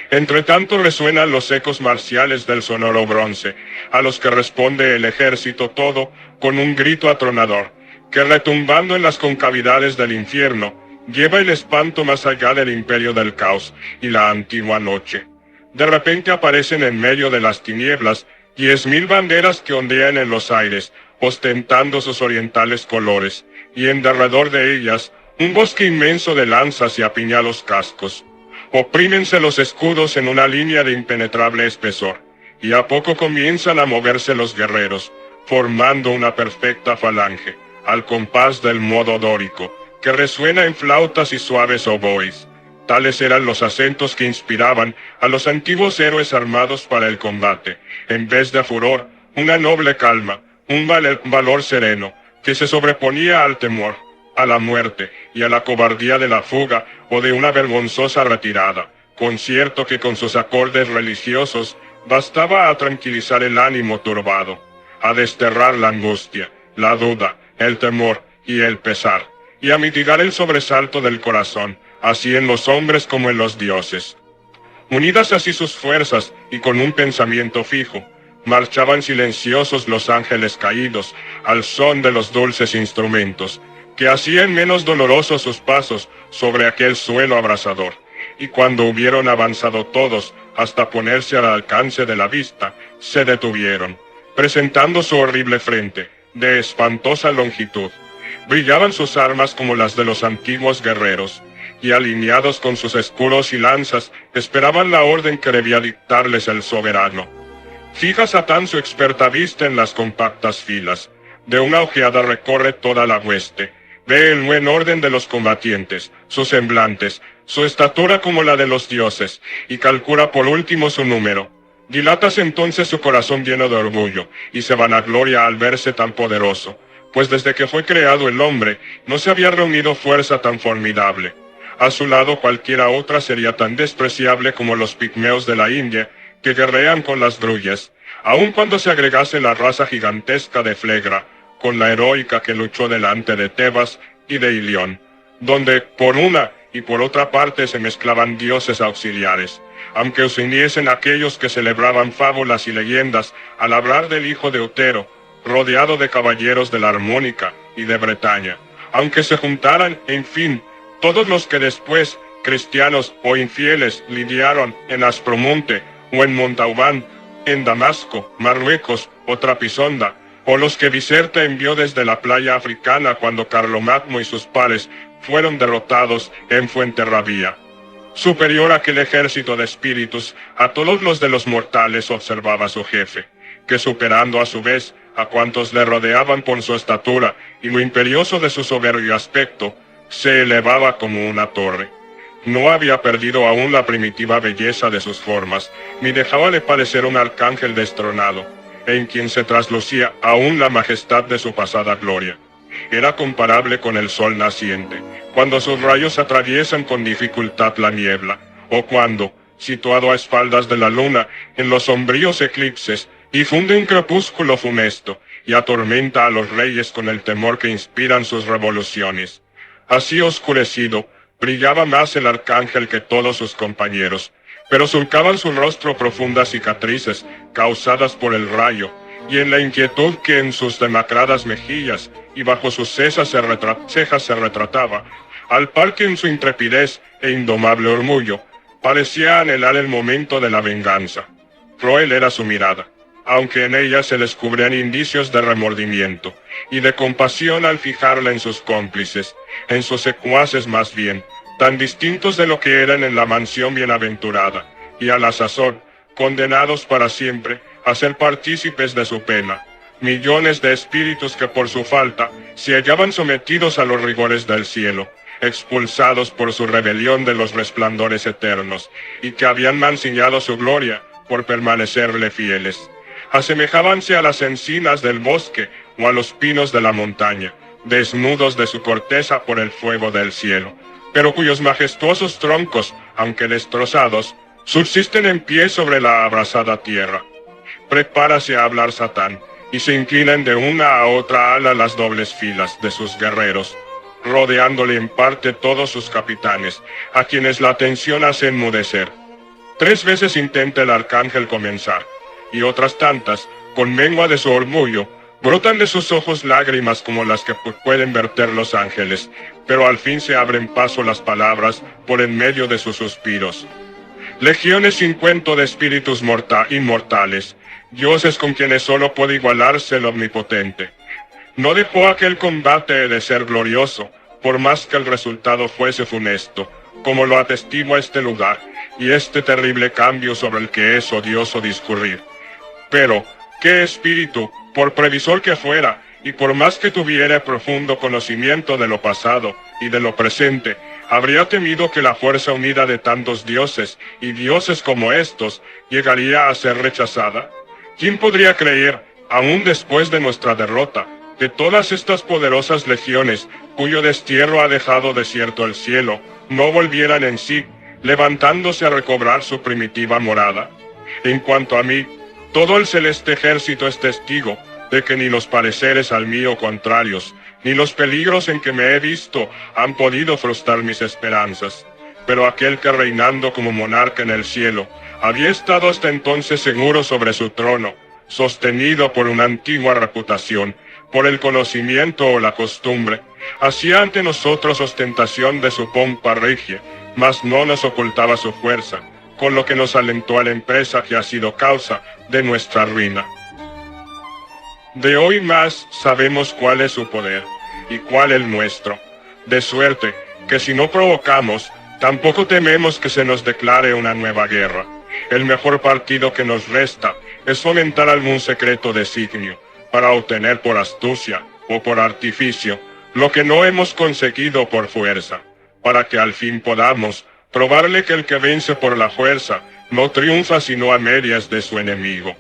Entre tanto resuenan los ecos marciales del sonoro bronce, a los que responde el ejército todo con un grito atronador, que retumbando en las concavidades del infierno, lleva el espanto más allá del imperio del caos y la antigua noche. De repente aparecen en medio de las tinieblas 10.000 banderas que ondean en los aires, ostentando sus orientales colores, y en derredor de ellas, un bosque inmenso de lanzas y apiñados cascos. Oprímense los escudos en una línea de impenetrable espesor, y a poco comienzan a moverse los guerreros, formando una perfecta falange, al compás del modo dórico, que resuena en flautas y suaves oboes. Tales eran los acentos que inspiraban a los antiguos héroes armados para el combate, en vez de furor, una noble calma, un valor sereno, que se sobreponía al temor, a la muerte y a la cobardía de la fuga o de una vergonzosa retirada, concierto que con sus acordes religiosos bastaba a tranquilizar el ánimo turbado, a desterrar la angustia, la duda, el temor y el pesar, y a mitigar el sobresalto del corazón, así en los hombres como en los dioses. Unidas así sus fuerzas y con un pensamiento fijo, marchaban silenciosos los ángeles caídos, al son de los dulces instrumentos, que hacían menos dolorosos sus pasos sobre aquel suelo abrasador, y cuando hubieron avanzado todos hasta ponerse al alcance de la vista, se detuvieron, presentando su horrible frente, de espantosa longitud. Brillaban sus armas como las de los antiguos guerreros, y alineados con sus escudos y lanzas, esperaban la orden que debía dictarles el soberano. Fija Satán su experta vista en las compactas filas, de una ojeada recorre toda la hueste, ve el buen orden de los combatientes, sus semblantes, su estatura como la de los dioses, y calcula por último su número. Dilátase entonces su corazón lleno de orgullo, y se vanagloria al verse tan poderoso, pues desde que fue creado el hombre, no se había reunido fuerza tan formidable. A su lado cualquiera otra sería tan despreciable como los pigmeos de la India, que guerrean con las grullas, aun cuando se agregase la raza gigantesca de Flegra, con la heroica que luchó delante de Tebas y de Ilión, donde por una y por otra parte se mezclaban dioses auxiliares, aunque se uniesen aquellos que celebraban fábulas y leyendas al hablar del hijo de Eutero, rodeado de caballeros de la Armónica y de Bretaña, aunque se juntaran, en fin, todos los que después, cristianos o infieles, lidiaron en Aspromonte o en Montauban, en Damasco, Marruecos o Trapisonda, o los que Biserta envió desde la playa africana cuando Carlomagno y sus pares fueron derrotados en Fuenterrabía. Superior a aquel ejército de espíritus, a todos los de los mortales observaba su jefe, que superando a su vez a cuantos le rodeaban por su estatura y lo imperioso de su soberbio aspecto, se elevaba como una torre. No había perdido aún la primitiva belleza de sus formas, ni dejaba de parecer un arcángel destronado, en quien se traslucía aún la majestad de su pasada gloria. Era comparable con el sol naciente, cuando sus rayos atraviesan con dificultad la niebla, o cuando, situado a espaldas de la luna, en los sombríos eclipses, difunde un crepúsculo funesto, y atormenta a los reyes con el temor que inspiran sus revoluciones. Así oscurecido, brillaba más el arcángel que todos sus compañeros, pero surcaban su rostro profundas cicatrices, causadas por el rayo, y en la inquietud que en sus demacradas mejillas y bajo sus cejas se retrataba, al par que en su intrepidez e indomable orgullo, parecía anhelar el momento de la venganza. Cruel era su mirada, aunque en ella se descubrían indicios de remordimiento y de compasión al fijarla en sus cómplices, en sus secuaces más bien, tan distintos de lo que eran en la mansión bienaventurada, y a la sazón, condenados para siempre a ser partícipes de su pena, millones de espíritus que por su falta se hallaban sometidos a los rigores del cielo, expulsados por su rebelión de los resplandores eternos, y que habían mancillado su gloria por permanecerle fieles. Asemejábanse a las encinas del bosque o a los pinos de la montaña, desnudos de su corteza por el fuego del cielo, pero cuyos majestuosos troncos aunque destrozados, subsisten en pie sobre la abrasada tierra. Prepárase a hablar Satán, y se inclinan de una a otra ala las dobles filas de sus guerreros, rodeándole en parte todos sus capitanes, a quienes la atención hace enmudecer. 3 veces intenta el arcángel comenzar, y otras tantas, con mengua de su orgullo, brotan de sus ojos lágrimas como las que pueden verter los ángeles, pero al fin se abren paso las palabras por en medio de sus suspiros. Legiones sin cuento de espíritus inmortales, dioses con quienes solo puede igualarse el omnipotente. No dejó aquel combate de ser glorioso, por más que el resultado fuese funesto, como lo atestigua este lugar, y este terrible cambio sobre el que es odioso discurrir. Pero, ¿qué espíritu, por previsor que fuera, y por más que tuviera profundo conocimiento de lo pasado y de lo presente, habría temido que la fuerza unida de tantos dioses, y dioses como estos, llegaría a ser rechazada? ¿Quién podría creer, aún después de nuestra derrota, que todas estas poderosas legiones, cuyo destierro ha dejado desierto el cielo, no volvieran en sí, levantándose a recobrar su primitiva morada? En cuanto a mí, todo el celeste ejército es testigo de que ni los pareceres al mío contrarios, ni los peligros en que me he visto han podido frustrar mis esperanzas. Pero aquel que reinando como monarca en el cielo, había estado hasta entonces seguro sobre su trono, sostenido por una antigua reputación, por el conocimiento o la costumbre, hacía ante nosotros ostentación de su pompa regia, mas no nos ocultaba su fuerza, con lo que nos alentó a la empresa que ha sido causa de nuestra ruina. De hoy más sabemos cuál es su poder, y cuál el nuestro, de suerte que si no provocamos, tampoco tememos que se nos declare una nueva guerra. El mejor partido que nos resta es fomentar algún secreto designio, para obtener por astucia o por artificio lo que no hemos conseguido por fuerza, para que al fin podamos probarle que el que vence por la fuerza no triunfa sino a medias de su enemigo.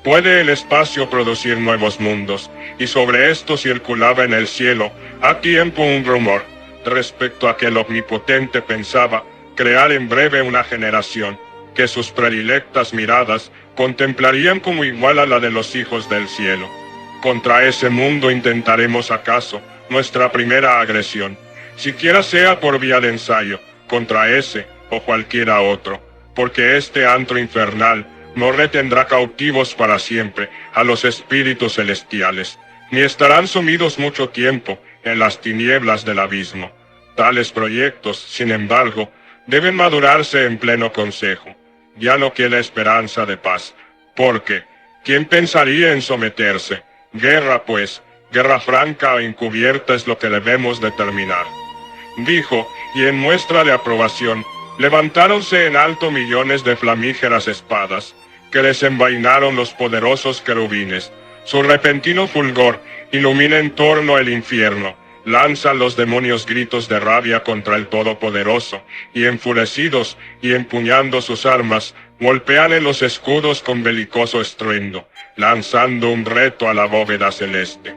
Puede el espacio producir nuevos mundos, y sobre esto circulaba en el cielo a tiempo un rumor, respecto a que el omnipotente pensaba crear en breve una generación, que sus predilectas miradas contemplarían como igual a la de los hijos del cielo. Contra ese mundo intentaremos acaso nuestra primera agresión, siquiera sea por vía de ensayo, contra ese o cualquiera otro, porque este antro infernal no retendrá cautivos para siempre a los espíritus celestiales, ni estarán sumidos mucho tiempo en las tinieblas del abismo. Tales proyectos, sin embargo, deben madurarse en pleno consejo. Ya no queda esperanza de paz, porque ¿quién pensaría en someterse? Guerra, pues, guerra franca o encubierta es lo que debemos determinar. Dijo, y en muestra de aprobación, levantáronse en alto millones de flamígeras espadas, que desenvainaron los poderosos querubines. Su repentino fulgor ilumina en torno el infierno, lanzan los demonios gritos de rabia contra el Todopoderoso, y enfurecidos y empuñando sus armas, golpean en los escudos con belicoso estruendo, lanzando un reto a la bóveda celeste.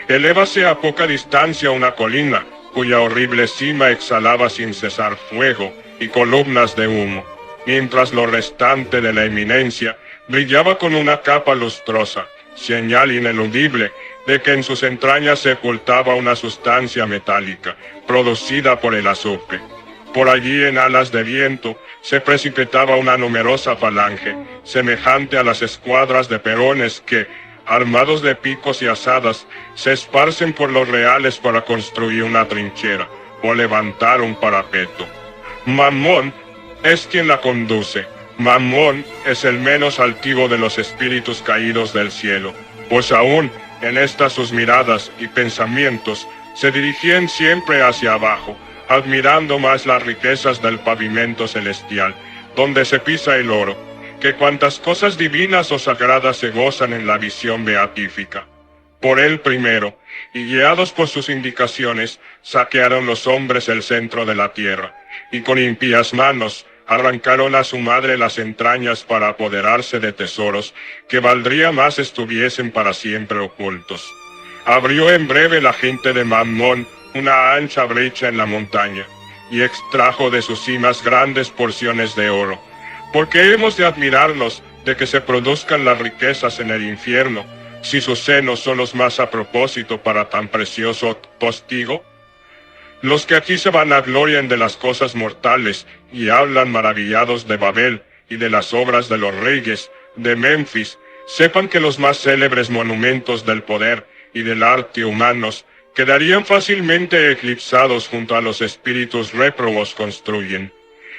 Elévase a poca distancia una colina, cuya horrible cima exhalaba sin cesar fuego y columnas de humo, mientras lo restante de la eminencia brillaba con una capa lustrosa, señal ineludible de que en sus entrañas se ocultaba una sustancia metálica, producida por el azufre. Por allí en alas de viento se precipitaba una numerosa falange, semejante a las escuadras de perones que, armados de picos y azadas, se esparcen por los reales para construir una trinchera o levantar un parapeto. Mamón es quien la conduce. Mamón es el menos altivo de los espíritus caídos del cielo, pues aún en estas sus miradas y pensamientos se dirigían siempre hacia abajo, admirando más las riquezas del pavimento celestial, donde se pisa el oro, que cuantas cosas divinas o sagradas se gozan en la visión beatífica. Por él primero, y guiados por sus indicaciones, saquearon los hombres el centro de la tierra, y con impías manos arrancaron a su madre las entrañas para apoderarse de tesoros que valdría más estuviesen para siempre ocultos. Abrió en breve la gente de Mammón una ancha brecha en la montaña, y extrajo de sus cimas grandes porciones de oro. ¿Por qué hemos de admirarnos de que se produzcan las riquezas en el infierno, si sus senos son los más a propósito para tan precioso postigo? Los que aquí se vanaglorian de las cosas mortales y hablan maravillados de Babel y de las obras de los reyes de Memphis, sepan que los más célebres monumentos del poder y del arte humanos quedarían fácilmente eclipsados junto a los espíritus réprobos construyen.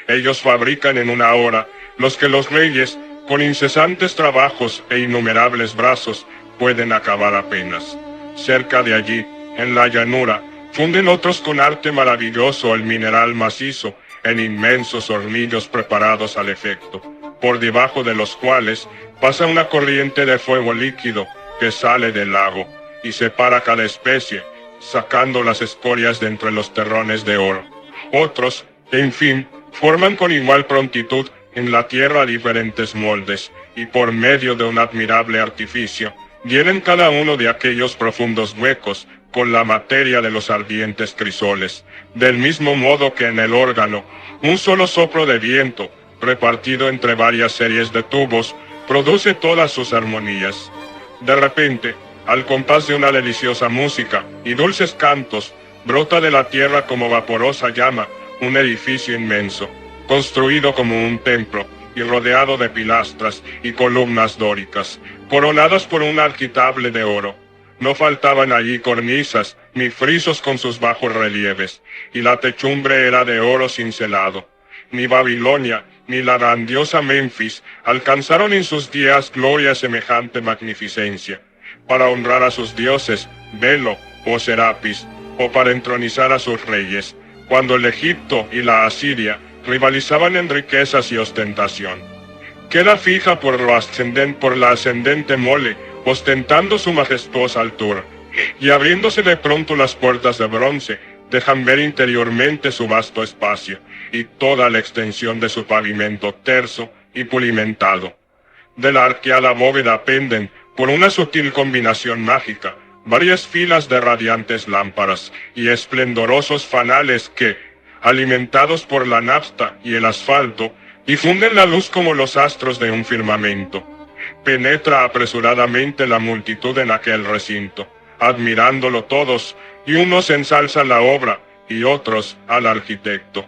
Ellos fabrican en una hora los que los reyes, con incesantes trabajos e innumerables brazos, pueden acabar apenas. Cerca de allí, en la llanura, funden otros con arte maravilloso el mineral macizo en inmensos hornillos preparados al efecto, por debajo de los cuales pasa una corriente de fuego líquido que sale del lago y separa cada especie, sacando las escorias de entre los terrones de oro. Otros, en fin, forman con igual prontitud en la tierra diferentes moldes, y por medio de un admirable artificio, llenan cada uno de aquellos profundos huecos con la materia de los ardientes crisoles, del mismo modo que en el órgano, un solo soplo de viento, repartido entre varias series de tubos, produce todas sus armonías. De repente, al compás de una deliciosa música y dulces cantos, brota de la tierra como vaporosa llama un edificio inmenso, construido como un templo y rodeado de pilastras y columnas dóricas, coronadas por un arquitable de oro. No faltaban allí cornisas ni frisos con sus bajos relieves, y la techumbre era de oro cincelado. Ni Babilonia ni la grandiosa Memphis alcanzaron en sus días gloria a semejante magnificencia, para honrar a sus dioses, Belo o Serapis, o para entronizar a sus reyes, cuando el Egipto y la Asiria rivalizaban en riquezas y ostentación. Queda fija por la ascendente mole, ostentando su majestuosa altura, y abriéndose de pronto las puertas de bronce, dejan ver interiormente su vasto espacio, y toda la extensión de su pavimento terso y pulimentado. De la arqueada bóveda penden, por una sutil combinación mágica, varias filas de radiantes lámparas y esplendorosos fanales que, alimentados por la nafta y el asfalto, difunden la luz como los astros de un firmamento. Penetra apresuradamente la multitud en aquel recinto, admirándolo todos, y unos ensalzan la obra y otros al arquitecto.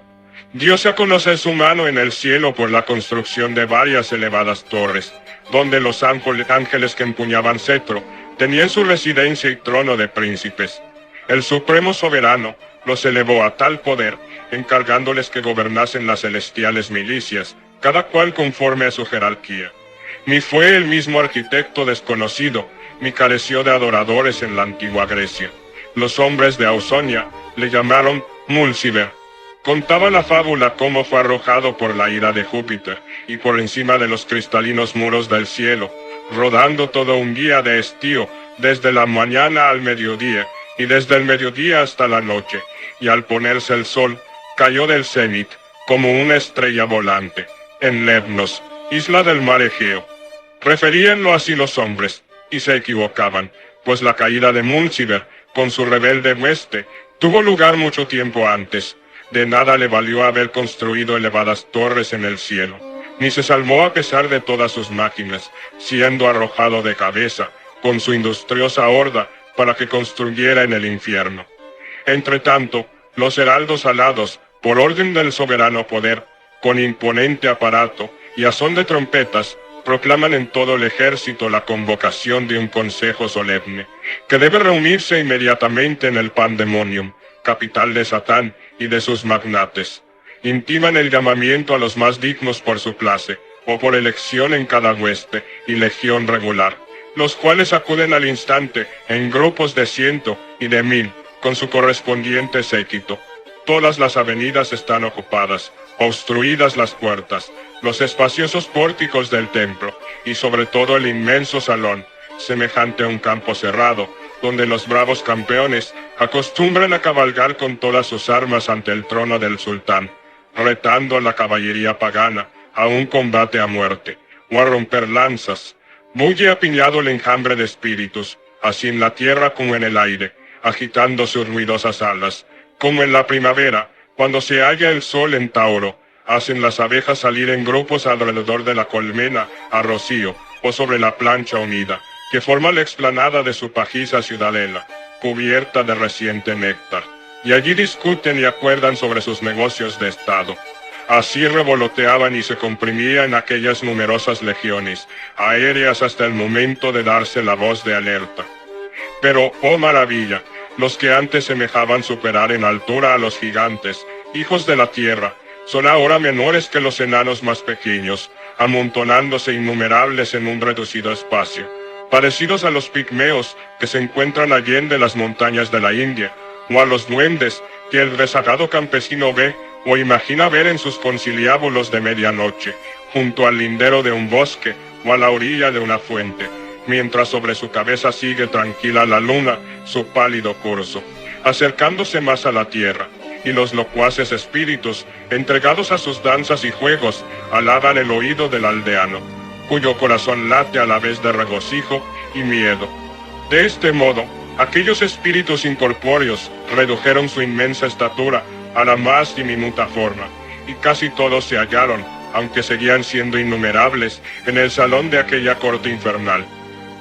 Dios se conoce su mano en el cielo por la construcción de varias elevadas torres, donde los ángeles que empuñaban cetro tenían su residencia y trono de príncipes. El supremo soberano los elevó a tal poder, encargándoles que gobernasen las celestiales milicias, cada cual conforme a su jerarquía. Ni fue el mismo arquitecto desconocido, ni careció de adoradores en la antigua Grecia. Los hombres de Ausonia le llamaron Mulciber. Contaba la fábula cómo fue arrojado por la ira de Júpiter, y por encima de los cristalinos muros del cielo, rodando todo un día de estío, desde la mañana al mediodía, y desde el mediodía hasta la noche, y al ponerse el sol, cayó del cenit, como una estrella volante, en Lemnos, isla del mar Egeo. Referíanlo así los hombres, y se equivocaban, pues la caída de Mulciber, con su rebelde hueste, tuvo lugar mucho tiempo antes. De nada le valió haber construido elevadas torres en el cielo, ni se salvó a pesar de todas sus máquinas, siendo arrojado de cabeza, con su industriosa horda, para que construyera en el infierno. Entretanto, los heraldos alados, por orden del soberano poder, con imponente aparato y a son de trompetas, proclaman en todo el ejército la convocación de un consejo solemne, que debe reunirse inmediatamente en el Pandemonium, capital de Satán y de sus magnates. Intiman el llamamiento a los más dignos por su clase, o por elección en cada hueste y legión regular, los cuales acuden al instante en grupos de 100 y de 1000, con su correspondiente séquito. Todas las avenidas están ocupadas, obstruidas las puertas, los espaciosos pórticos del templo, y sobre todo el inmenso salón, semejante a un campo cerrado, donde los bravos campeones acostumbran a cabalgar con todas sus armas ante el trono del sultán, retando a la caballería pagana a un combate a muerte, o a romper lanzas. Bulle apiñado el enjambre de espíritus, así en la tierra como en el aire, agitando sus ruidosas alas, como en la primavera, Cuando se halla el sol en Tauro, hacen las abejas salir en grupos alrededor de la colmena a rocío o sobre la plancha unida, que forma la explanada de su pajiza ciudadela, cubierta de reciente néctar. Y allí discuten y acuerdan sobre sus negocios de estado. Así revoloteaban y se comprimían aquellas numerosas legiones, aéreas hasta el momento de darse la voz de alerta. Pero, oh maravilla, los que antes semejaban superar en altura a los gigantes, hijos de la tierra, son ahora menores que los enanos más pequeños, amontonándose innumerables en un reducido espacio, parecidos a los pigmeos que se encuentran allende las montañas de la India, o a los duendes que el rezagado campesino ve o imagina ver en sus conciliábulos de medianoche, junto al lindero de un bosque o a la orilla de una fuente, mientras sobre su cabeza sigue tranquila la luna su pálido curso, acercándose más a la tierra, y los locuaces espíritus, entregados a sus danzas y juegos, halagan el oído del aldeano, cuyo corazón late a la vez de regocijo y miedo. De este modo, aquellos espíritus incorpóreos redujeron su inmensa estatura a la más diminuta forma, y casi todos se hallaron, aunque seguían siendo innumerables, en el salón de aquella corte infernal.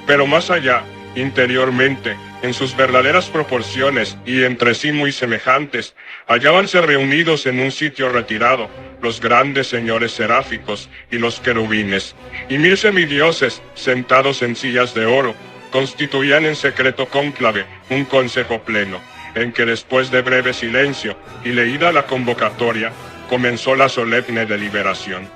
Pero más allá, interiormente, en sus verdaderas proporciones y entre sí muy semejantes, hallábanse reunidos en un sitio retirado los grandes señores seráficos y los querubines, y 1000 semidioses, sentados en sillas de oro, constituían en secreto cónclave un consejo pleno, en que después de breve silencio y leída la convocatoria, comenzó la solemne deliberación.